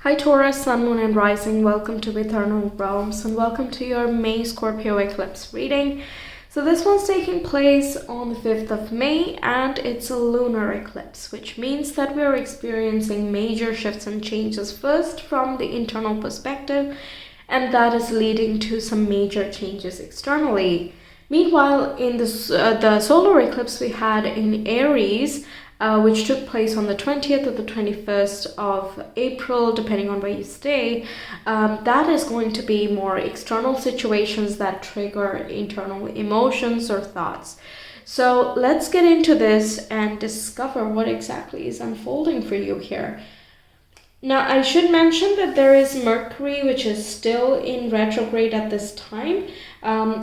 Hi Taurus, Sun, Moon and Rising, welcome to Ethernal Realms and welcome to your May Scorpio eclipse reading. So this one's taking place on the 5th of May and it's a lunar eclipse, which means that we're experiencing major shifts and changes first from the internal perspective, and that is leading to some major changes externally. Meanwhile, in the solar eclipse we had in Aries, which took place on the 20th or the 21st of April, depending on where you stay, that is going to be more external situations that trigger internal emotions or thoughts. So let's get into this and discover what exactly is unfolding for you here. Now, I should mention that there is Mercury, which is still in retrograde at this time.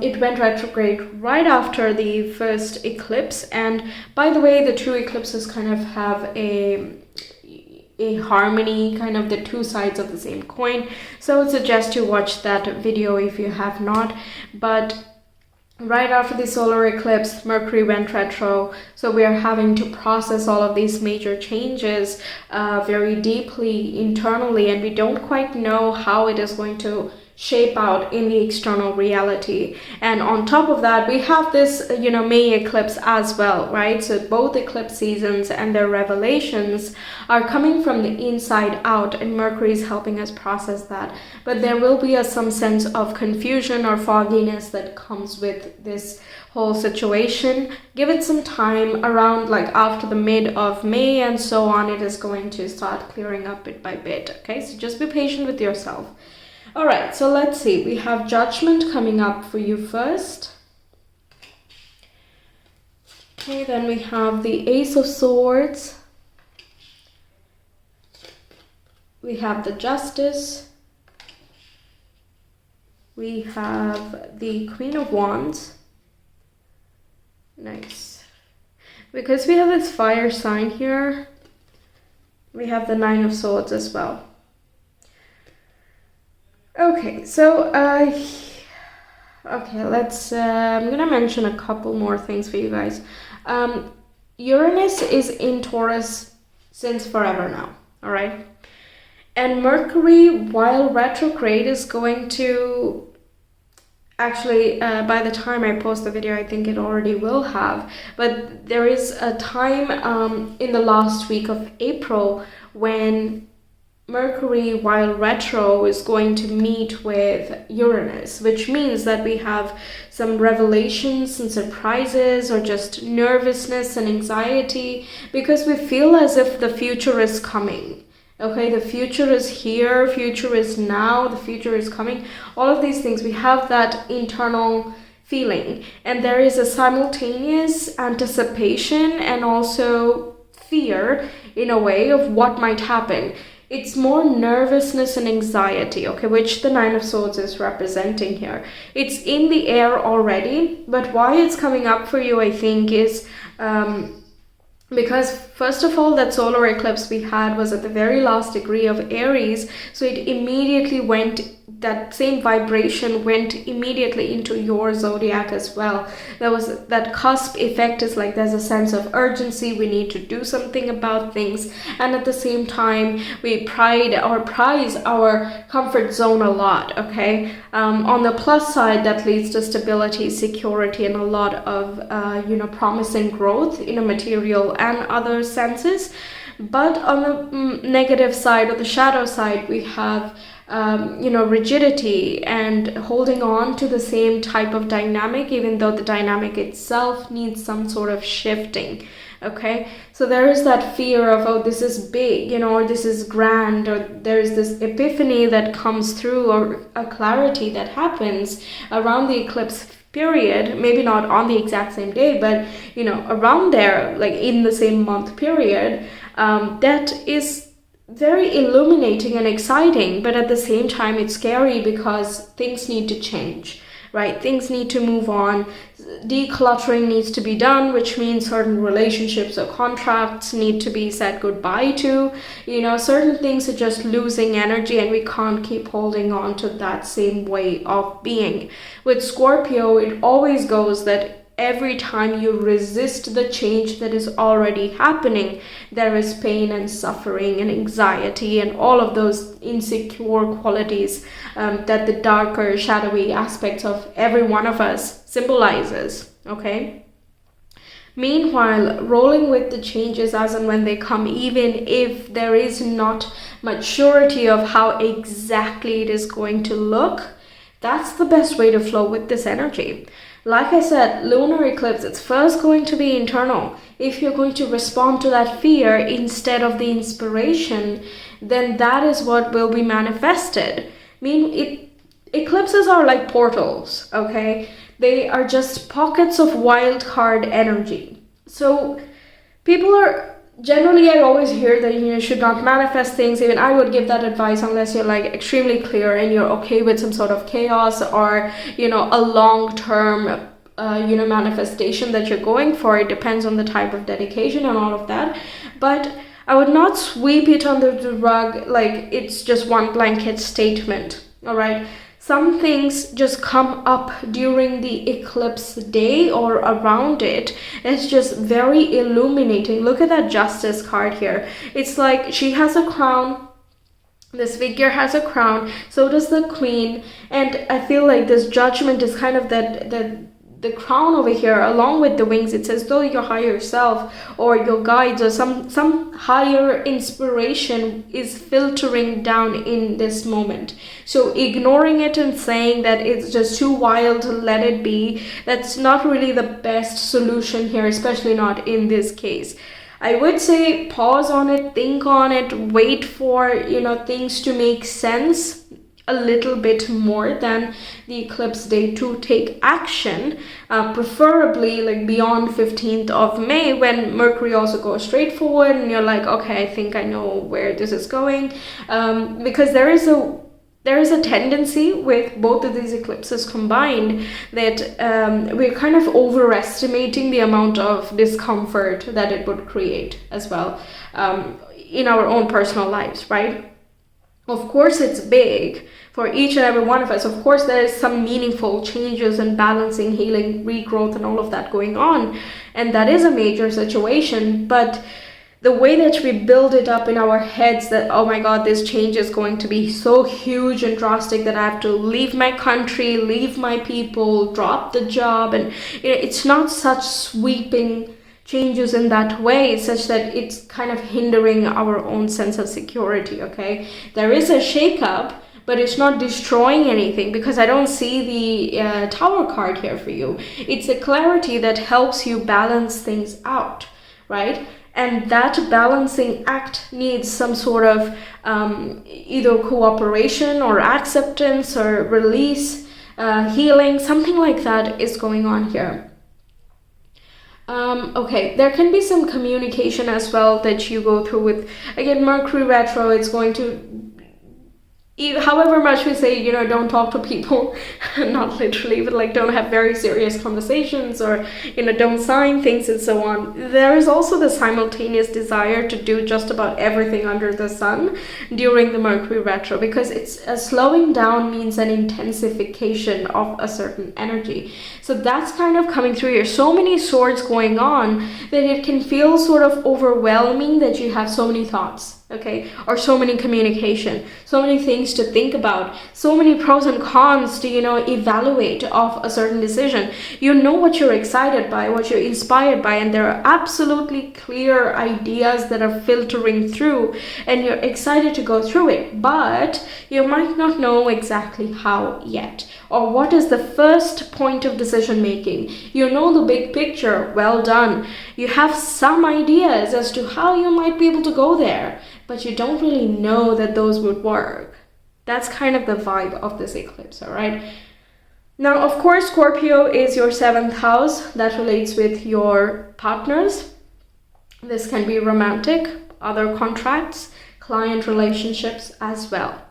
It went retrograde right after the first eclipse. And by the way, the two eclipses kind of have a harmony, kind of the two sides of the same coin. So I would suggest you watch that video if you have not. But right after the solar eclipse, Mercury went retro, so we are having to process all of these major changes very deeply internally, and we don't quite know how it is going to shape out in the external reality. And on top of that, we have this May eclipse as well, right? So both eclipse seasons and their revelations are coming from the inside out, and Mercury is helping us process that. But there will be some sense of confusion or fogginess that comes with this whole situation. Give it some time, around like after the mid of May and so on, it is going to start clearing up bit by bit. Okay, so just be patient with yourself. All right, so let's see. We have Judgment coming up for you first. Okay, then we have the Ace of Swords. We have the Justice. We have the Queen of Wands. Nice. Because we have this fire sign here, we have the Nine of Swords as well. Okay, so let's I'm gonna mention a couple more things for you guys. Uranus is in Taurus since forever now, all right? And Mercury, while retrograde, is going to actually, by the time I post the video, I think it already will have, but there is a time in the last week of April when Mercury, while retro, is going to meet with Uranus, which means that we have some revelations and surprises, or just nervousness and anxiety, because we feel as if the future is coming. Okay, the future is here, future is now, the future is coming. All of these things, we have that internal feeling, and there is a simultaneous anticipation and also fear in a way of what might happen. It's more nervousness and anxiety, okay, which the Nine of Swords is representing here. It's in the air already, but why it's coming up for you, I think, is because first of all, that solar eclipse we had was at the very last degree of Aries, so it immediately went, that same vibration went immediately into your zodiac as well. There was that cusp effect, is like there's a sense of urgency, we need to do something about things, and at the same time we prize our comfort zone a lot, okay? On the plus side, that leads to stability, security, and a lot of promising growth in a material and other senses. But on the negative side, or the shadow side, we have rigidity and holding on to the same type of dynamic, even though the dynamic itself needs some sort of shifting. Okay, so there is that fear of, oh, this is big, or this is grand, or there is this epiphany that comes through, or a clarity that happens around the eclipse period, maybe not on the exact same day, but around there, like in the same month period, that is very illuminating and exciting, but at the same time it's scary because things need to change, right? Things need to move on. Decluttering needs to be done, which means certain relationships or contracts need to be said goodbye to. Certain things are just losing energy, and we can't keep holding on to that same way of being. With Scorpio, it always goes that every time you resist the change that is already happening, there is pain and suffering and anxiety and all of those insecure qualities that the darker, shadowy aspects of every one of us symbolizes, okay? Meanwhile, rolling with the changes as and when they come, even if there is not much surety of how exactly it is going to look, that's the best way to flow with this energy. Like I said, lunar eclipse, it's first going to be internal. If you're going to respond to that fear instead of the inspiration, then that is what will be manifested. Eclipses are like portals, okay? They are just pockets of wild card energy. So people are generally, I always hear that you should not manifest things. Even I would give that advice unless you're like extremely clear and you're okay with some sort of chaos or, a long-term manifestation that you're going for. It depends on the type of dedication and all of that. But I would not sweep it under the rug like it's just one blanket statement. All right. Some things just come up during the eclipse day or around it. It's just very illuminating. Look at that Justice card here. It's like she has a crown. This figure has a crown. So does the Queen. And I feel like this Judgment is kind of the crown over here along with the wings. It's as though your higher self or your guides or some higher inspiration is filtering down in this moment. So ignoring it and saying that it's just too wild to let it be, that's not really the best solution here, especially not in this case. I would say pause on it, think on it, wait for things to make sense a little bit more than the eclipse day to take action, preferably like beyond 15th of May when Mercury also goes straight forward and you're like, okay, I think I know where this is going, because there is a tendency with both of these eclipses combined that we're kind of overestimating the amount of discomfort that it would create as well in our own personal lives, right? Of course, it's big for each and every one of us. Of course, there is some meaningful changes and balancing, healing, regrowth, and all of that going on. And that is a major situation. But the way that we build it up in our heads that, oh my God, this change is going to be so huge and drastic that I have to leave my country, leave my people, drop the job. And it's not such sweeping changes in that way such that it's kind of hindering our own sense of security, okay? There is a shakeup, but it's not destroying anything because I don't see the Tower card here for you. It's a clarity that helps you balance things out, right? And that balancing act needs some sort of either cooperation or acceptance or release, healing, something like that is going on here. Okay, there can be some communication as well that you go through with, again, Mercury retro. It's going to, however much we say, don't talk to people, not literally, but like don't have very serious conversations or, don't sign things and so on. There is also the simultaneous desire to do just about everything under the sun during the Mercury retro because it's a slowing down means an intensification of a certain energy. So that's kind of coming through here. So many swords going on that it can feel sort of overwhelming that you have so many thoughts. Okay, or so many communication, so many things to think about, so many pros and cons to, evaluate of a certain decision. You know what you're excited by, what you're inspired by, and there are absolutely clear ideas that are filtering through, and you're excited to go through it, but you might not know exactly how yet. Or what is the first point of decision making? You know the big picture, well done. You have some ideas as to how you might be able to go there, but you don't really know that those would work. That's kind of the vibe of this eclipse, all right? Now, of course, Scorpio is your 7th house. That relates with your partners. This can be romantic, other contracts, client relationships as well.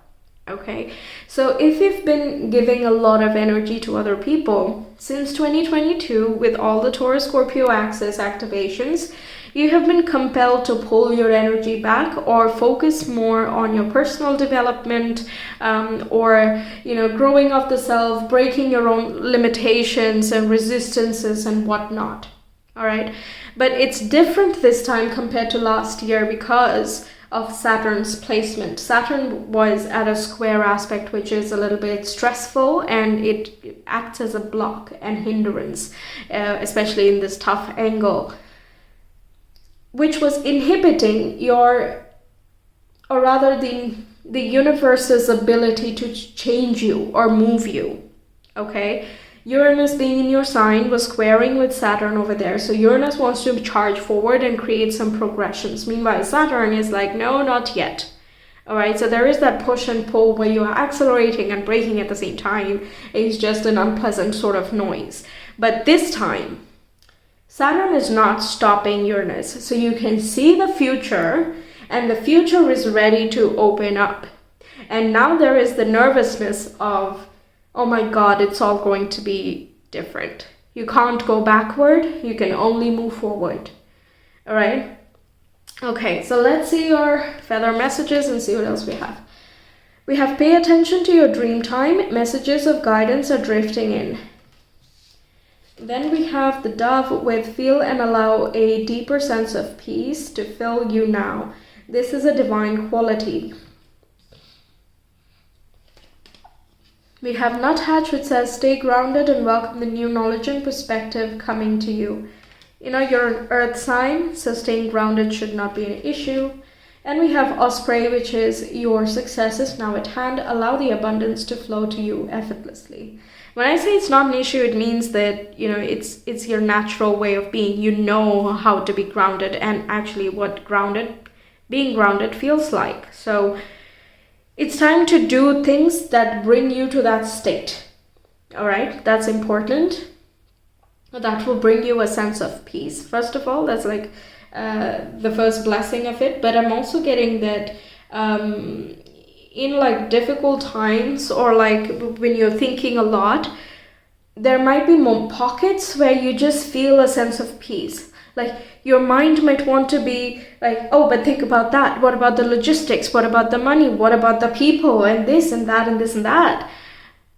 Okay, so if you've been giving a lot of energy to other people since 2022 with all the Taurus Scorpio axis activations, You have been compelled to pull your energy back or focus more on your personal development, or, you know, growing of the self, breaking your own limitations and resistances and whatnot. All right. But it's different this time compared to last year because of Saturn's placement. Saturn was at a square aspect, which is a little bit stressful, and it acts as a block and hindrance, especially in this tough angle, which was inhibiting your, or rather the universe's ability to change you or move you. Okay. Uranus being in your sign was squaring with Saturn over there. So Uranus wants to charge forward and create some progressions. Meanwhile, Saturn is like, no, not yet. All right. So there is that push and pull where you are accelerating and braking at the same time. It's just an unpleasant sort of noise. But this time, Saturn is not stopping Uranus. So you can see the future, and the future is ready to open up. And now there is the nervousness of, oh my God, it's all going to be different. You can't go backward. You can only move forward. All right. Okay, so let's see your feather messages and see what else we have. We have pay attention to your dream time. Messages of guidance are drifting in. Then we have the dove with feel and allow a deeper sense of peace to fill you now. This is a divine quality. We have nuthatch, which says stay grounded and welcome the new knowledge and perspective coming to you. You know, you're an earth sign, so staying grounded should not be an issue. And we have osprey, which is your success is now at hand. Allow the abundance to flow to you effortlessly. When I say it's not an issue, it means that, you know, it's your natural way of being. You know how to be grounded and actually what being grounded feels like. So it's time to do things that bring you to that state. All right, that's important. That will bring you a sense of peace. First of all, that's like the first blessing of it. But I'm also getting that in like difficult times, or like when you're thinking a lot, there might be more pockets where you just feel a sense of peace. Like your mind might want to be like, oh, but think about that. What about the logistics? What about the money? What about the people? And this and that and this and that.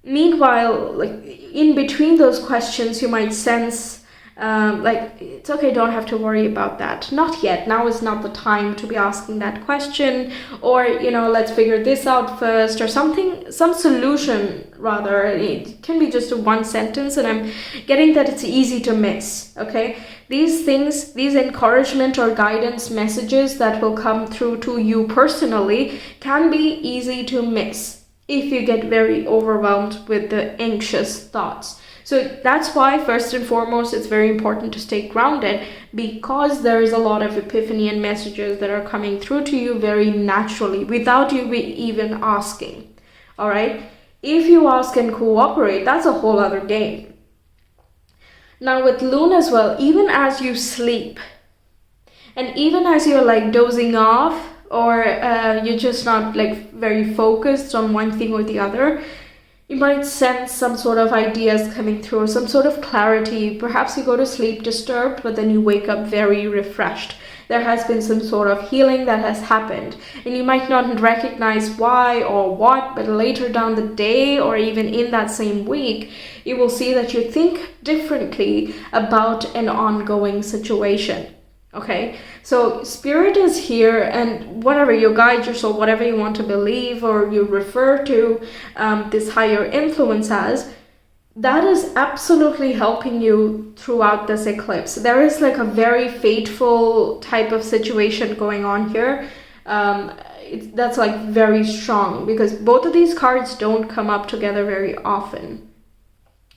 Meanwhile, like in between those questions, you might sense like, it's okay, don't have to worry about that. Not yet. Now is not the time to be asking that question. Or, you know, let's figure this out first, or something, some solution rather. It can be just a one sentence, and I'm getting that it's easy to miss. Okay. These things, these encouragement or guidance messages that will come through to you personally can be easy to miss if you get very overwhelmed with the anxious thoughts. So that's why, first and foremost, it's very important to stay grounded, because there is a lot of epiphany and messages that are coming through to you very naturally without you even asking. All right. If you ask and cooperate, that's a whole other game. Now with Luna as well, even as you sleep and even as you're like dozing off, or you're just not like very focused on one thing or the other, you might sense some sort of ideas coming through, some sort of clarity. Perhaps you go to sleep disturbed, but then you wake up very refreshed. There has been some sort of healing that has happened, and you might not recognize why or what, but later down the day or even in that same week, you will see that you think differently about an ongoing situation. Okay, so spirit is here, and whatever you guide your soul, whatever you want to believe or you refer to this higher influence as, that is absolutely helping you throughout this eclipse. There is like a very fateful type of situation going on here. That's like very strong, because both of these cards don't come up together very often.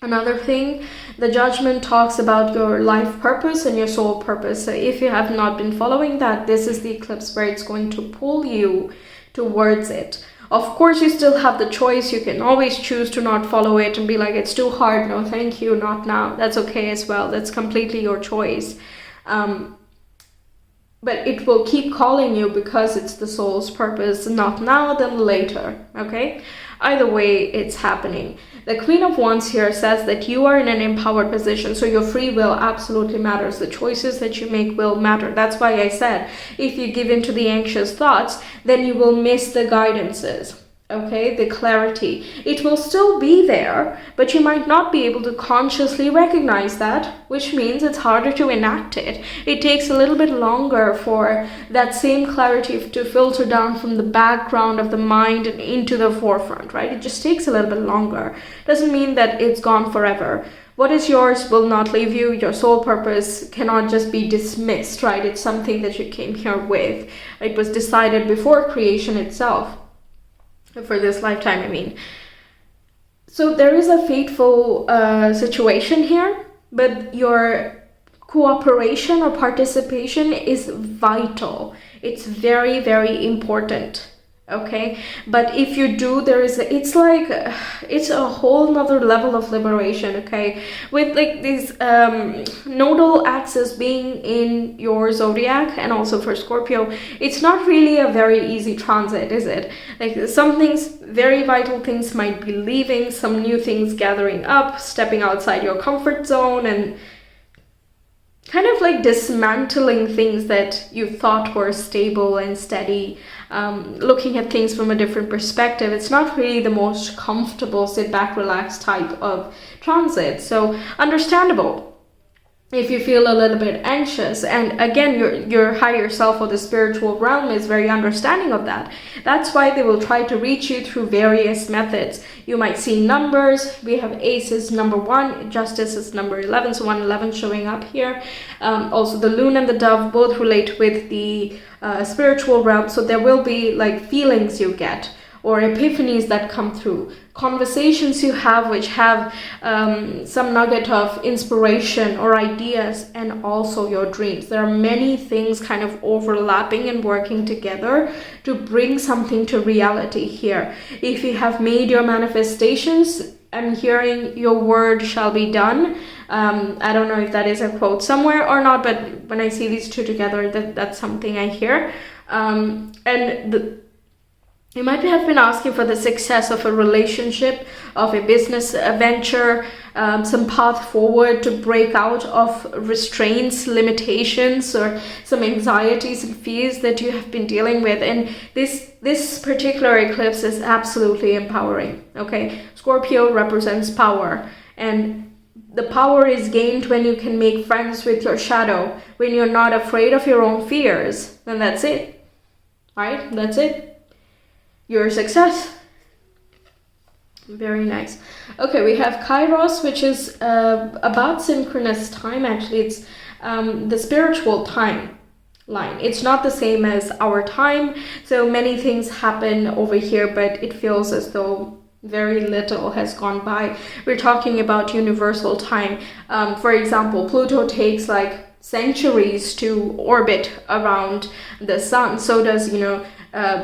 Another thing, the Judgment talks about your life purpose and your soul purpose. So if you have not been following that, this is the eclipse where it's going to pull you towards it. Of course, you still have the choice. You can always choose to not follow it and be like, it's too hard. No, thank you. Not now. That's okay as well. That's completely your choice. but it will keep calling you because it's the soul's purpose, not now, then later, okay? Either way, it's happening. The Queen of Wands here says that you are in an empowered position, so your free will absolutely matters. The choices that you make will matter. That's why I said, if you give in to the anxious thoughts, then you will miss the guidances. Okay, the clarity. It will still be there, but you might not be able to consciously recognize that, which means it's harder to enact it. It takes a little bit longer for that same clarity to filter down from the background of the mind and into the forefront, right? It just takes a little bit longer. Doesn't mean that it's gone forever. What is yours will not leave you. Your soul purpose cannot just be dismissed, right? It's something that you came here with. It was decided before creation itself. For this lifetime, I mean. So there is a fateful situation here, but your cooperation or participation is vital. It's very, very important. Okay, but if you do, it's a whole nother level of liberation. Okay, with like these nodal axis being in your zodiac, and also for Scorpio, it's not really a very easy transit, is it? Like some things, very vital things might be leaving, some new things gathering up, stepping outside your comfort zone, and kind of like dismantling things that you thought were stable and steady, looking at things from a different perspective. It's not really the most comfortable sit back, relax type of transit. So understandable if you feel a little bit anxious. And again, your higher self or the spiritual realm is very understanding of that. That's why they will try to reach you through various methods. You might see numbers. We have Ace is number 1, Justice is number 11, so 111 showing up here. Also the Loon and the Dove both relate with the spiritual realm, so there will be like feelings you get or epiphanies that come through, conversations you have which have some nugget of inspiration or ideas, and also your dreams. There are many things kind of overlapping and working together to bring something to reality here. If you have made your manifestations, I'm hearing your word shall be done. I don't know if that is a quote somewhere or not, but when I see these two together, that's something I hear. You might have been asking for the success of a relationship, of a business venture, some path forward to break out of restraints, limitations, or some anxieties and fears that you have been dealing with. And this particular eclipse is absolutely empowering. Okay, Scorpio represents power, and the power is gained when you can make friends with your shadow, when you're not afraid of your own fears. Then that's it, right? That's it. Your success. Very nice. Okay, we have Kairos, which is about synchronous time. Actually, it's the spiritual time line. It's not the same as our time, so many things happen over here, but it feels as though very little has gone by. We're talking about universal time. For example, Pluto takes like centuries to orbit around the sun. So does,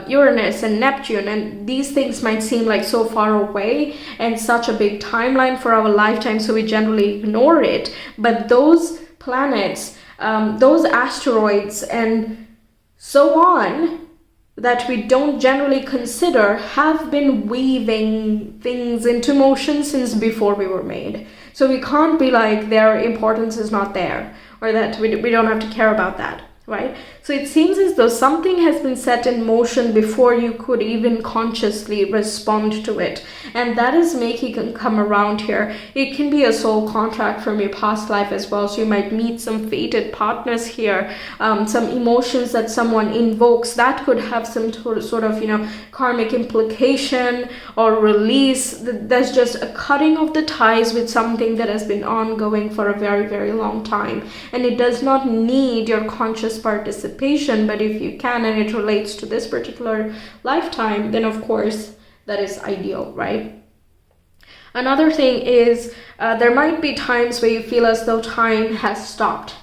Uranus and Neptune, and these things might seem like so far away and such a big timeline for our lifetime, so we generally ignore it. But those planets, those asteroids and so on that we don't generally consider have been weaving things into motion since before we were made. So we can't be like their importance is not there, or that we don't have to care about that. Right? So it seems as though something has been set in motion before you could even consciously respond to it. And that is making it come around here. It can be a soul contract from your past life as well. So you might meet some fated partners here, some emotions that someone invokes that could have some sort of, karmic implication or release. There's just a cutting of the ties with something that has been ongoing for a very, very long time. And it does not need your conscious participation, but if you can and it relates to this particular lifetime, then of course that is ideal, right? Another thing is there might be times where you feel as though time has stopped.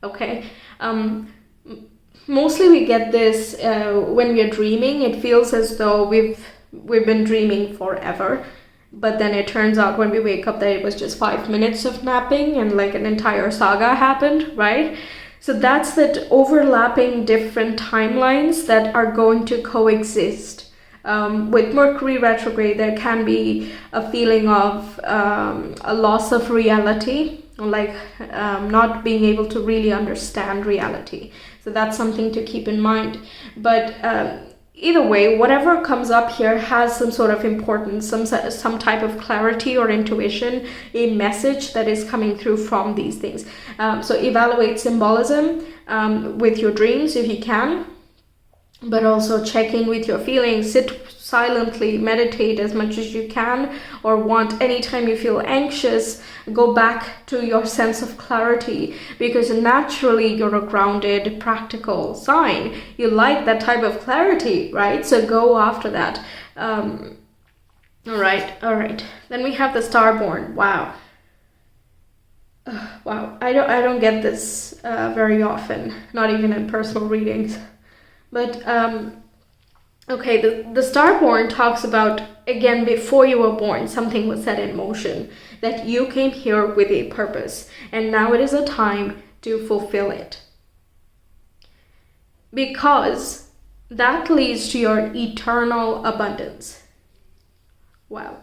Okay, mostly we get this when we are dreaming. It feels as though we've been dreaming forever, but then it turns out when we wake up that it was just 5 minutes of napping and like an entire saga happened, right? So that's that overlapping different timelines that are going to coexist. With Mercury retrograde, there can be a feeling of a loss of reality, like not being able to really understand reality. So that's something to keep in mind. But either way, whatever comes up here has some sort of importance, some type of clarity or intuition, a message that is coming through from these things. So evaluate symbolism with your dreams if you can, but also check in with your feelings. Sit silently, meditate as much as you can or want. Anytime you feel anxious, go back to your sense of clarity, because naturally you're a grounded, practical sign. You like that type of clarity, right? So go after that. All right. Then we have the Starborn. Wow. Wow. I don't get this very often, not even in personal readings. But okay, the Starborn talks about, again, before you were born, something was set in motion, that you came here with a purpose, and now it is a time to fulfill it. Because that leads to your eternal abundance. Wow.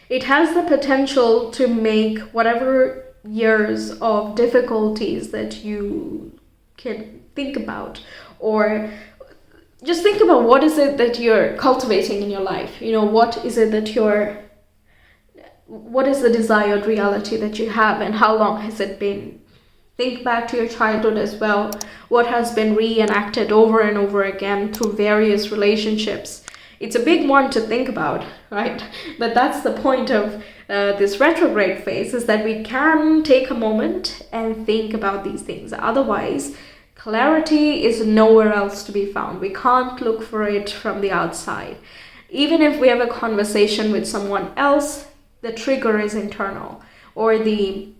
It has the potential to make whatever years of difficulties that you can think about, or just think about what is it that you're cultivating in your life. What is it that what is the desired reality that you have, and how long has it been? Think back to your childhood as well. What has been reenacted over and over again through various relationships? It's a big one to think about, right? But that's the point of this retrograde phase, is that we can take a moment and think about these things. Otherwise, clarity is nowhere else to be found. We can't look for it from the outside. Even if we have a conversation with someone else, the trigger is internal, or the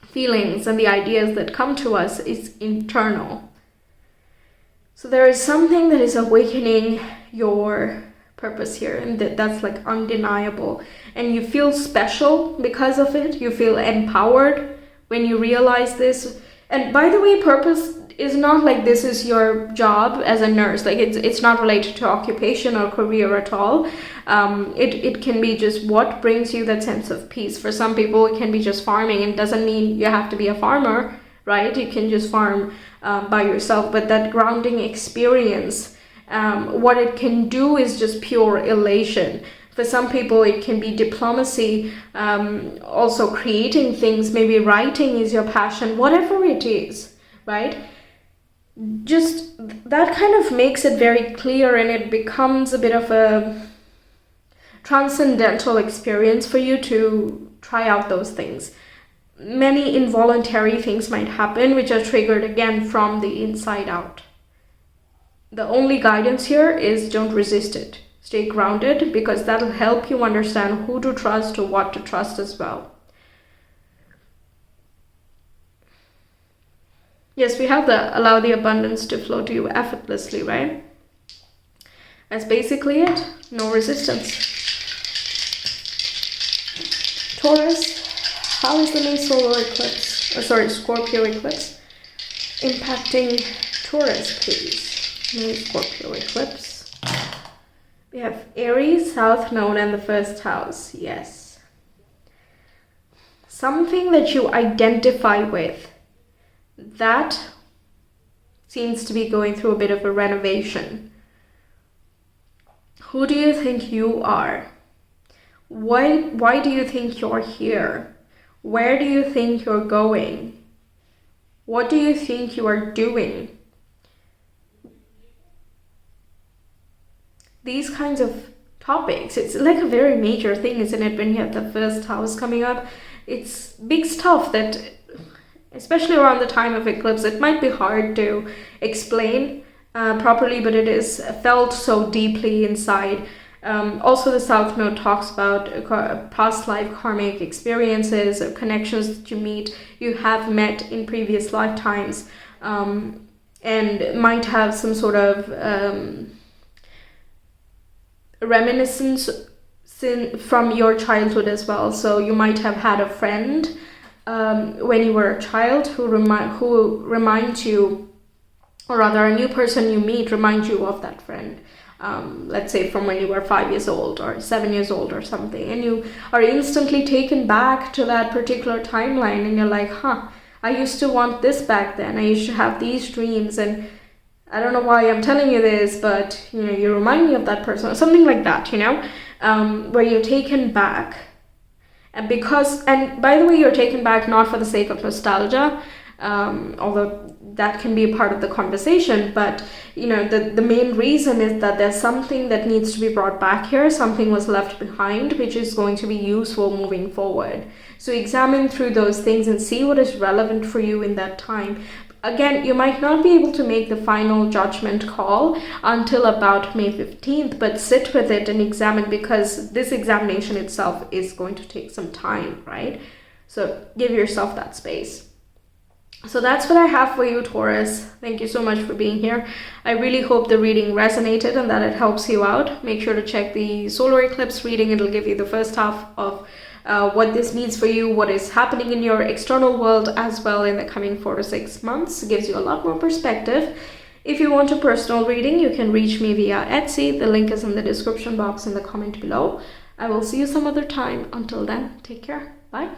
feelings and the ideas that come to us is internal. So there is something that is awakening your purpose here, and that's like undeniable, and you feel special because of it. You feel empowered when you realize this. And by the way, purpose is not like this is your job as a nurse. Like it's not related to occupation or career at all. It can be just what brings you that sense of peace. For some people it can be just farming, and it doesn't mean you have to be a farmer, right? You can just farm by yourself, but that grounding experience, what it can do is just pure elation. For some people it can be diplomacy, also creating things, maybe writing is your passion, whatever it is, right? Just that kind of makes it very clear, and it becomes a bit of a transcendental experience for you to try out those things. Many involuntary things might happen which are triggered again from the inside out. The only guidance here is don't resist it. Stay grounded, because that'll help you understand who to trust or what to trust as well. Yes, we have the allow the abundance to flow to you effortlessly, right? That's basically it. No resistance. Taurus, how is the May solar eclipse, Scorpio eclipse impacting Taurus, please? May Scorpio eclipse. We have Aries, South Node, and the first house. Yes. Something that you identify with, that seems to be going through a bit of a renovation. Who do you think you are? Why do you think you're here? Where do you think you're going? What do you think you are doing? These kinds of topics, it's like a very major thing, isn't it, when you have the first house coming up? It's big stuff that, especially around the time of eclipse, it might be hard to explain properly, but it is felt so deeply inside. Also, the South Node talks about past life karmic experiences, or connections that you have met in previous lifetimes, and might have some sort of reminiscence from your childhood as well. So you might have had a friend when you were a child who reminds you, or rather a new person you meet reminds you of that friend. Let's say from when you were 5 years old or 7 years old or something, and you are instantly taken back to that particular timeline, and you're like, I used to want this back then. I used to have these dreams, and I don't know why I'm telling you this, but you remind me of that person, or something like that, where you're taken back. And by the way, you're taken back not for the sake of nostalgia, although that can be a part of the conversation, but the main reason is that there's something that needs to be brought back here. Something was left behind, which is going to be useful moving forward. So examine through those things and see what is relevant for you in that time. Again, you might not be able to make the final judgment call until about May 15th, but sit with it and examine, because this examination itself is going to take some time, right? So give yourself that space. So that's what I have for you, Taurus. Thank you so much for being here. I really hope the reading resonated and that it helps you out. Make sure to check the solar eclipse reading. It'll give you the first half of what this means for you, what is happening in your external world as well in the coming 4 to 6 months. It gives you a lot more perspective. If you want a personal reading, you can reach me via Etsy. The link is in the description box in the comment below. I will see you some other time. Until then, take care. Bye.